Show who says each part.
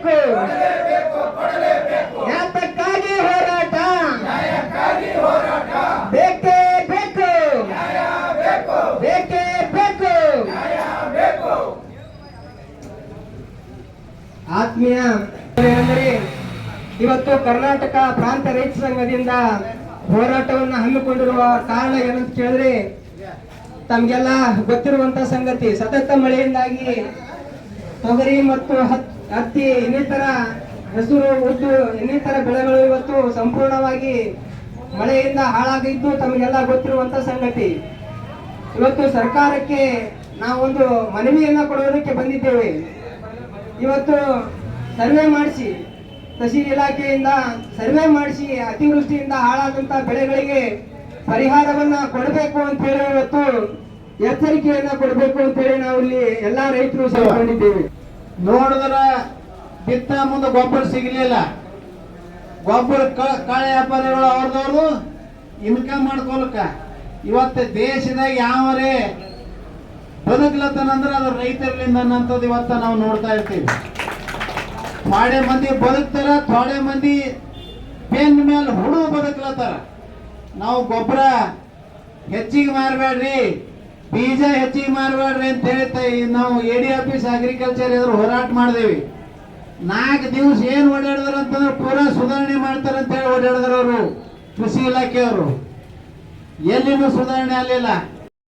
Speaker 1: ಕೊಡಲೇಬೇಕು. ನ್ಯಾಯಕ್ಕಾಗಿ ಹೋರಾಟ ಬೇಕೇ ಬೇಕು, ಬೇಕೇ ಬೇಕು. ಆತ್ಮೀಯ ಅಂದರೆ ಇವತ್ತು ಕರ್ನಾಟಕ ಪ್ರಾಂತ ರೈತ ಸಂಘದಿಂದ ಹೋರಾಟವನ್ನು ಹಮ್ಮಿಕೊಂಡಿರುವ ಕಾರಣ ಏನಂತ ಕೇಳಿದ್ರೆ, ತಮಗೆಲ್ಲ ಗೊತ್ತಿರುವಂತ ಸಂಗತಿ, ಸತತ ಮಳೆಯಿಂದಾಗಿ ತೊಗರಿ ಮತ್ತು ಹತ್ತಿ ಇನ್ನಿತರ ಹೆಸರು ಉದ್ದು ಇನ್ನಿತರ ಬೆಳೆಗಳು ಇವತ್ತು ಸಂಪೂರ್ಣವಾಗಿ ಮಳೆಯಿಂದ ಹಾಳಾಗಿದ್ದು ತಮಗೆಲ್ಲ ಗೊತ್ತಿರುವಂತ ಸಂಗತಿ. ಇವತ್ತು ಸರ್ಕಾರಕ್ಕೆ ನಾವೊಂದು ಮನವಿಯನ್ನ ಕೊಡೋದಕ್ಕೆ ಬಂದಿದ್ದೇವೆ. ಇವತ್ತು ಸರ್ವೆ ಮಾಡಿಸಿ, ಕೃಷಿ ಇಲಾಖೆಯಿಂದ ಸರ್ವೆ ಮಾಡಿಸಿ ಅತಿವೃಷ್ಟಿಯಿಂದ ಹಾಳಾದಂತ ಬೆಳೆಗಳಿಗೆ ಪರಿಹಾರವನ್ನ ಕೊಡಬೇಕು ಅಂತ ಹೇಳಿ ಇವತ್ತು ಎಚ್ಚರಿಕೆಯನ್ನ ಕೊಡಬೇಕು ಅಂತ ಹೇಳಿ ನಾವು ಇಲ್ಲಿ ಎಲ್ಲಾ ರೈತರು ಸೇರ್ಕೊಂಡಿದ್ದೇವೆ.
Speaker 2: ನೋಡಿದ್ರ ಬಿತ್ತ ಮುಂದೆ ಗೊಬ್ಬರ ಸಿಗಲಿಲ್ಲ. ಗೊಬ್ಬರ ಕಾಳೆ ವ್ಯಾಪಾರಿಗಳು ಅವ್ರದವ್ರು ಇನ್ಕಮ್ ಮಾಡ್ಕೊಳಕ ಇವತ್ತು ದೇಶದಾಗ ಯಾವರೇ ಬದುಕ್ಲತ್ತನಂದ್ರೆ ಅದು ರೈತರಿಂದ ಅನ್ನಂಥದ್ದು ಇವತ್ತ ನಾವು ನೋಡ್ತಾ ಇರ್ತೀವಿ. ಥೋಡೆ ಮಂದಿ ಬದುಕ್ತಾರ, ಥೋಡೆ ಮಂದಿ ಬೆನ್ನ ಮೇಲೆ ಹುಡು ಬದುಕ್ಲತ್ತಾರ. ನಾವು ಗೊಬ್ಬರ ಹೆಚ್ಚಿಗೆ ಮಾರಬೇಡ್ರಿ, ಬೀಜ ಹೆಚ್ಚಿಗೆ ಮಾರಬೇಡ್ರಿ ಅಂತ ಹೇಳಿ ನಾವು AD ಆಫೀಸ್ ಅಗ್ರಿಕಲ್ಚರ್ ಎದುರು ಹೋರಾಟ ಮಾಡಿದೇವಿ. 4 ದಿವಸ ಏನು ಓಡಾಡಿದ್ರು ಅಂತಂದ್ರೆ ಪೂರಾ ಸುಧಾರಣೆ ಮಾಡ್ತಾರೆ ಅಂತ ಹೇಳಿ ಓಡಾಡಿದ್ರು ಅವರು ಕೃಷಿ ಇಲಾಖೆಯವರು. ಎಲ್ಲಿನೂ ಸುಧಾರಣೆ ಆಗಲಿಲ್ಲ.